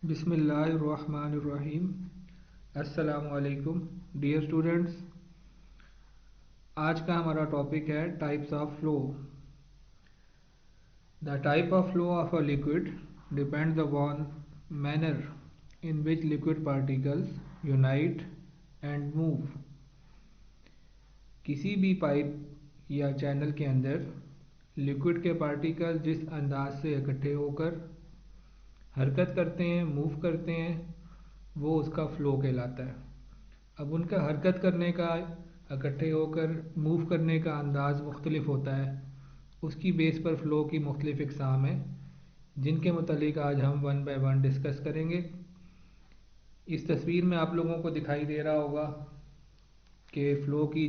بسم اللہ الرحمن الرحیم۔ السلام علیکم ڈیئر اسٹوڈنٹس، آج کا ہمارا ٹاپک ہے types of flow. The type of flow of a liquid depends upon manner in which liquid particles unite and move. کسی بھی پائپ یا چینل کے اندر لکوڈ کے پارٹیکل جس انداز سے اکٹھے ہو کر حرکت کرتے ہیں، موو کرتے ہیں، وہ اس کا فلو کہلاتا ہے۔ اب ان کا حرکت کرنے کا، اکٹھے ہو کر موو کرنے کا انداز مختلف ہوتا ہے، اس کی بیس پر فلو کی مختلف اقسام ہیں جن کے متعلق آج ہم ون بائی ون ڈسکس کریں گے۔ اس تصویر میں آپ لوگوں کو دکھائی دے رہا ہوگا کہ فلو کی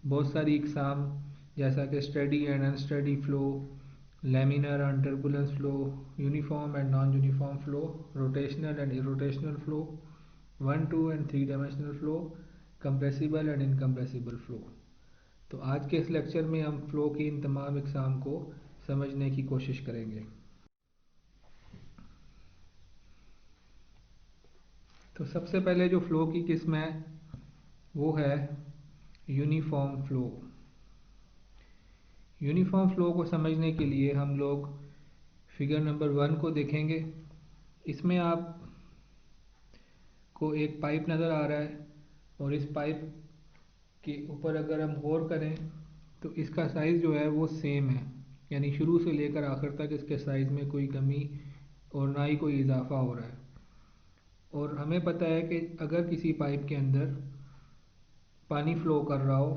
بہت ساری اقسام، جیسا کہ steady and unsteady flow, laminar and turbulence flow, uniform and non uniform flow, rotational and irrotational flow, 1 2 and 3 dimensional flow, compressible and incompressible flow. تو آج کے اس لیکچر میں ہم فلو کی ان تمام اقسام کو سمجھنے کی کوشش کریں گے۔ تو سب سے پہلے جو فلو کی قسم ہے وہ ہے یونیفارم فلو۔ یونیفارم فلو کو سمجھنے کے لیے ہم لوگ فگر نمبر 1 کو دیکھیں گے۔ اس میں آپ کو ایک پائپ نظر آ رہا ہے اور اس پائپ کے اوپر اگر ہم غور کریں تو اس کا سائز جو ہے وہ سیم ہے، یعنی شروع سے لے کر آخر تک اس کے سائز میں کوئی کمی اور نہ ہی کوئی اضافہ ہو رہا ہے۔ اور ہمیں پتہ ہے کہ اگر کسی پائپ کے اندر پانی فلو کر رہا ہو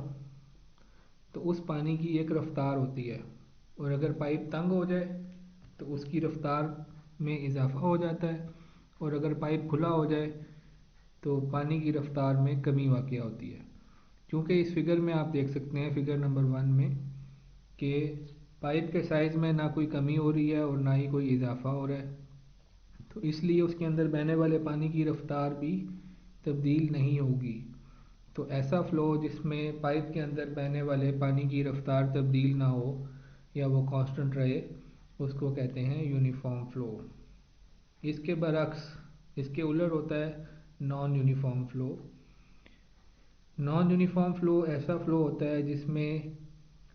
تو اس پانی کی ایک رفتار ہوتی ہے، اور اگر پائپ تنگ ہو جائے تو اس کی رفتار میں اضافہ ہو جاتا ہے، اور اگر پائپ کھلا ہو جائے تو پانی کی رفتار میں کمی واقع ہوتی ہے۔ کیونکہ اس فگر میں آپ دیکھ سکتے ہیں، فگر نمبر 1 میں، کہ پائپ کے سائز میں نہ کوئی کمی ہو رہی ہے اور نہ ہی کوئی اضافہ ہو رہا ہے، تو اس لیے اس کے اندر بہنے والے پانی کی رفتار بھی تبدیل نہیں ہوگی۔ تو ایسا فلو جس میں پائپ کے اندر بہنے والے پانی کی رفتار تبدیل نہ ہو یا وہ کانسٹنٹ رہے، اس کو کہتے ہیں یونیفارم فلو۔ اس کے برعکس، اس کے الٹ ہوتا ہے naan uniform flu. Naan uniform flu ایسا فلو ہوتا ہے جس میں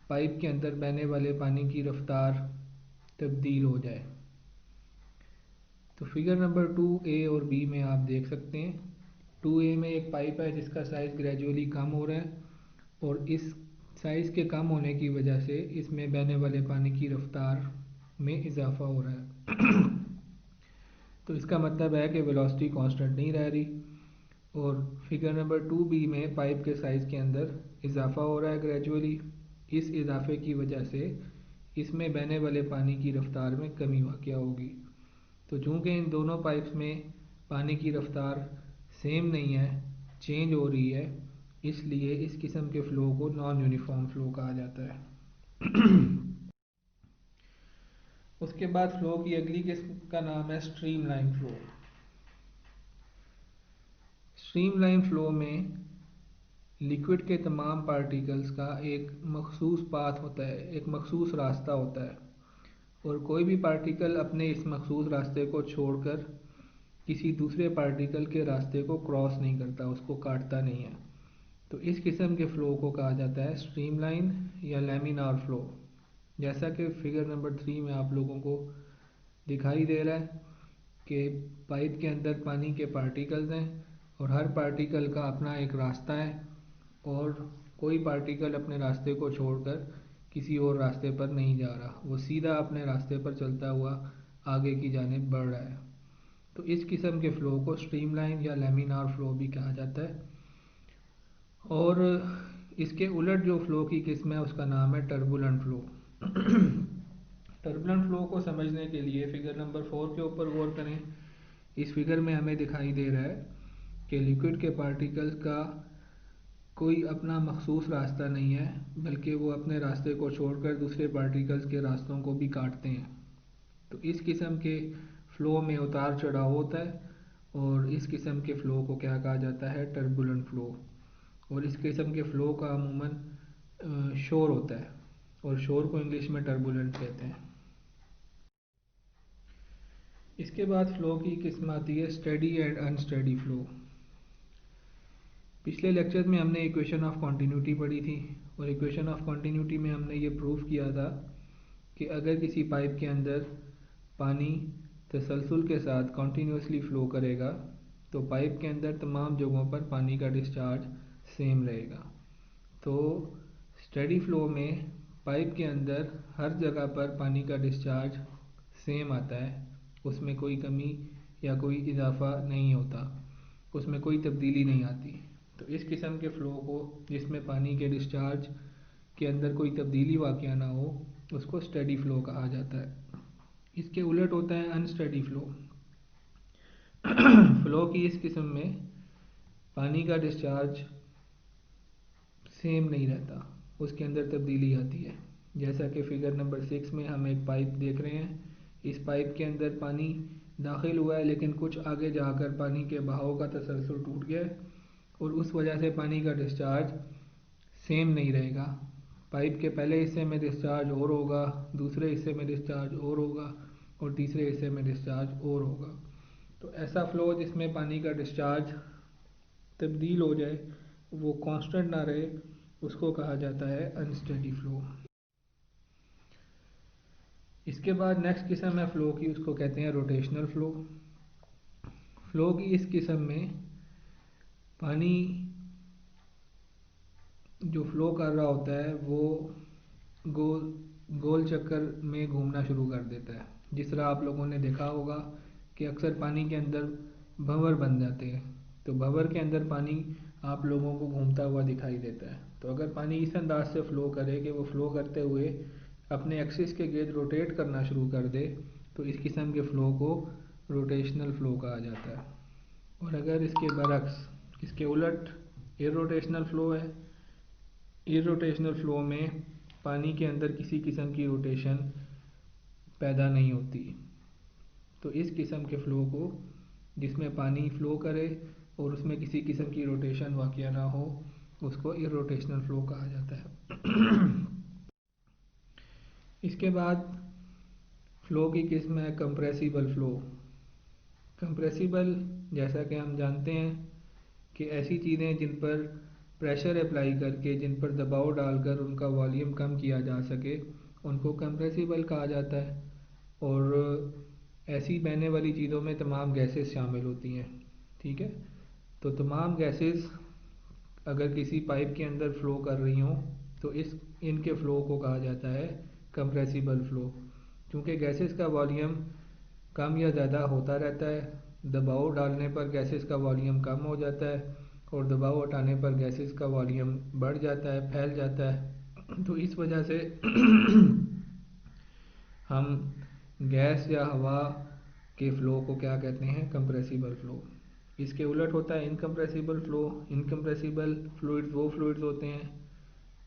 پائپ کے اندر بہنے والے پانی کی رفتار تبدیل ہو جائے۔ تو فگر نمبر 2A اور B میں آپ دیکھ سکتے ہیں، 2A میں ایک پائپ ہے جس کا سائز گریجولی کم ہو رہا ہے، اور اس سائز کے کم ہونے کی وجہ سے اس میں بہنے والے پانی کی رفتار میں اضافہ ہو رہا ہے۔ تو اس کا مطلب ہے کہ ویلوسٹی کانسٹنٹ نہیں رہ رہی، اور فگر نمبر 2B میں پائپ کے سائز کے اندر اضافہ ہو رہا ہے گریجولی۔ اس اضافے کی وجہ سے اس میں بہنے والے پانی کی رفتار میں کمی واقع ہوگی۔ تو چونکہ ان دونوں پائپس میں پانی کی رفتار سیم نہیں ہے، چینج ہو رہی ہے، اس لیے اس قسم کے فلو کو نان یونیفارم فلو کہا جاتا ہے۔ اس کے بعد فلو کی اگلی قسم کا نام ہے stream line flu. Stream line flu میں لکوڈ کے تمام پارٹیکلز کا ایک مخصوص پاتھ ہوتا ہے، ایک مخصوص راستہ ہوتا ہے، اور کوئی بھی پارٹیکل اپنے اس مخصوص راستے کو چھوڑ کر کسی دوسرے پارٹیکل کے راستے کو کراس نہیں کرتا، اس کو کاٹتا نہیں ہے۔ تو اس قسم کے فلو کو کہا جاتا ہے اسٹریم لائن یا لیمینار فلو۔ جیسا کہ فگر نمبر 3 میں آپ لوگوں کو دکھائی دے رہا ہے کہ پائپ کے اندر پانی کے پارٹیکلز ہیں، اور ہر پارٹیکل کا اپنا ایک راستہ ہے، اور کوئی پارٹیکل اپنے راستے کو چھوڑ کر کسی اور راستے پر نہیں جا رہا، وہ سیدھا اپنے راستے پر چلتا ہوا آگے کی جانب بڑھ رہا ہے۔ تو اس قسم کے فلو کو اسٹریم لائن یا لیمینار فلو بھی کہا جاتا ہے۔ اور اس کے الٹ جو فلو کی قسم ہے اس کا نام ہے ٹربولنٹ فلو۔ ٹربولنٹ فلو کو سمجھنے کے لیے فگر نمبر 4 کے اوپر غور کریں۔ اس فگر میں ہمیں دکھائی دے رہا ہے کہ لیکوڈ کے پارٹیکلز کا کوئی اپنا مخصوص راستہ نہیں ہے، بلکہ وہ اپنے راستے کو چھوڑ کر دوسرے پارٹیکلز کے راستوں کو بھی کاٹتے ہیں۔ تو اس قسم کے فلو میں اتار چڑھاؤ ہوتا ہے، اور اس قسم کے فلو کو کیا کہا جاتا ہے؟ ٹربولنٹ فلو۔ اور اس قسم کے فلو کا عموماً شور ہوتا ہے، اور شور کو انگلش میں ٹربولنٹ کہتے ہیں۔ اس کے بعد فلو کی قسم آتی ہے اسٹڈی اینڈ انسٹڈی فلو. پچھلے لیکچر میں ہم نے ایکویشن آف کنٹینیوٹی پڑھی تھی، اور ایکویشن آف کنٹینیوٹی میں ہم نے یہ پروف کیا تھا کہ اگر کسی پائپ کے اندر پانی تسلسل کے ساتھ کنٹینیوسلی فلو کرے گا تو پائپ کے اندر تمام جگہوں پر پانی کا ڈسچارج سیم رہے گا. تو اسٹڈی فلو میں پائپ کے اندر ہر جگہ پر پانی کا ڈسچارج سیم آتا ہے، اس میں کوئی کمی یا کوئی اضافہ نہیں ہوتا، اس میں کوئی تبدیلی نہیں آتی. تو اس قسم کے فلو کو، جس میں پانی کے ڈسچارج کے اندر کوئی تبدیلی واقع نہ ہو، اس کو اسٹڈی فلو کہا جاتا ہے. اس کے الٹ ہوتا ہے انسٹڈی فلو. فلو کی اس قسم میں پانی کا ڈسچارج سیم نہیں رہتا، اس کے اندر تبدیلی آتی ہے. جیسا کہ فگر نمبر 6 میں ہم ایک پائپ دیکھ رہے ہیں. اس پائپ کے اندر پانی داخل ہوا ہے، لیکن کچھ آگے جا کر پانی کے بہاؤ کا تسلسل ٹوٹ گیا ہے، اور اس وجہ سے پانی کا ڈسچارج سیم نہیں رہے گا. پائپ کے پہلے حصے میں ڈسچارج اور ہوگا، دوسرے حصے میں ڈسچارج اور ہوگا، اور تیسرے حصے میں ڈسچارج اور ہوگا. تو ایسا فلو جس میں پانی کا ڈسچارج تبدیل ہو جائے، وہ کانسٹنٹ نہ رہے، اس کو کہا جاتا ہے انسٹڈی فلو. اس کے بعد نیکسٹ قسم ہے فلو کی، اس کو کہتے ہیں روٹیشنل فلو. فلو کی اس قسم میں پانی جو فلو کر رہا ہوتا ہے وہ گول چکر میں گھومنا شروع کر دیتا ہے. جس طرح آپ لوگوں نے دیکھا ہوگا کہ اکثر پانی کے اندر بھنور بن جاتے ہیں، تو بھنور کے اندر پانی آپ لوگوں کو گھومتا ہوا دکھائی دیتا ہے. تو اگر پانی اس انداز سے فلو کرے کہ وہ فلو کرتے ہوئے اپنے ایکسس کے گرد روٹیٹ کرنا شروع کر دے، تو اس قسم کے فلو کو روٹیشنل فلو کہا جاتا ہے. اور اگر اس کے برعکس، اس کے الٹ ایروٹیشنل فلو ہے. ایروٹیشنل فلو میں پانی کے اندر کسی قسم کی روٹیشن پیدا نہیں ہوتی. تو اس قسم کے فلو کو، جس میں پانی فلو کرے اور اس میں کسی قسم کی روٹیشن واقع نہ ہو، اس کو ایروٹیشنل فلو کہا جاتا ہے. اس کے بعد فلو کی قسم ہے کمپریسیبل فلو. کمپریسیبل جیسا کہ ہم جانتے ہیں کہ ایسی چیزیں جن پر پریشر اپلائی کر کے، جن پر دباؤ ڈال کر ان کا والیوم کم کیا جا سکے، ان کو کمپریسیبل کہا جاتا ہے. اور ایسی بہنے والی چیزوں میں تمام گیسز شامل ہوتی ہیں. ٹھیک ہے، تو تمام گیسز اگر کسی پائپ کے اندر فلو کر رہی ہوں تو ان کے فلو کو کہا جاتا ہے کمپریسیبل فلو. کیونکہ گیسز کا والیوم کم یا زیادہ ہوتا رہتا ہے، دباؤ ڈالنے پر گیسز کا والیوم کم ہو جاتا ہے، اور دباؤ ہٹانے پر گیسز کا والیوم بڑھ جاتا ہے، پھیل جاتا ہے. تو اس وجہ سے ہم گیس یا ہوا کے فلو کو کیا کہتے ہیں؟ کمپریسیبل فلو. اس کے الٹ ہوتا ہے انکمپریسیبل فلو. انکمپریسیبل فلوئڈز وہ فلوئڈز ہوتے ہیں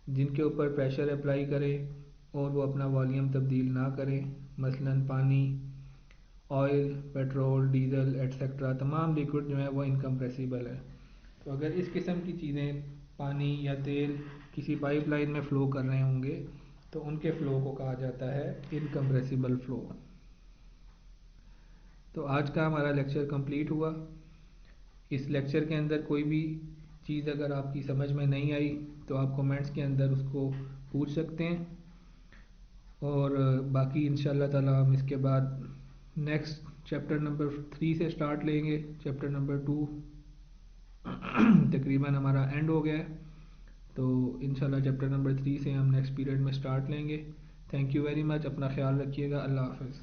جن کے اوپر پریشر اپلائی کرے اور وہ اپنا والیوم تبدیل نہ کرے. مثلا پانی، آئل، پیٹرول، ڈیزل ایٹسیکٹرا، تمام لیکوڈ جو ہیں وہ انکمپریسیبل ہے. تو اگر اس قسم کی چیزیں، پانی یا تیل، کسی پائپ لائن میں فلو کر رہے ہوں گے تو ان کے فلو کو کہا جاتا ہے انکمپریسیبل فلو. تو آج کا ہمارا لیکچر کمپلیٹ ہوا. اس لیکچر کے اندر کوئی بھی چیز اگر آپ کی سمجھ میں نہیں آئی تو آپ کومنٹس کے اندر اس کو پوچھ سکتے ہیں، اور باقی انشاءاللہ تعالی ہم اس کے بعد نیکسٹ چیپٹر نمبر 3 سے سٹارٹ لیں گے. چیپٹر نمبر 2 تقریباً ہمارا اینڈ ہو گیا ہے، تو انشاءاللہ چیپٹر نمبر 3 سے ہم نیکسٹ پیریڈ میں سٹارٹ لیں گے. Thank you very much. اپنا خیال رکھیے گا. اللہ حافظ.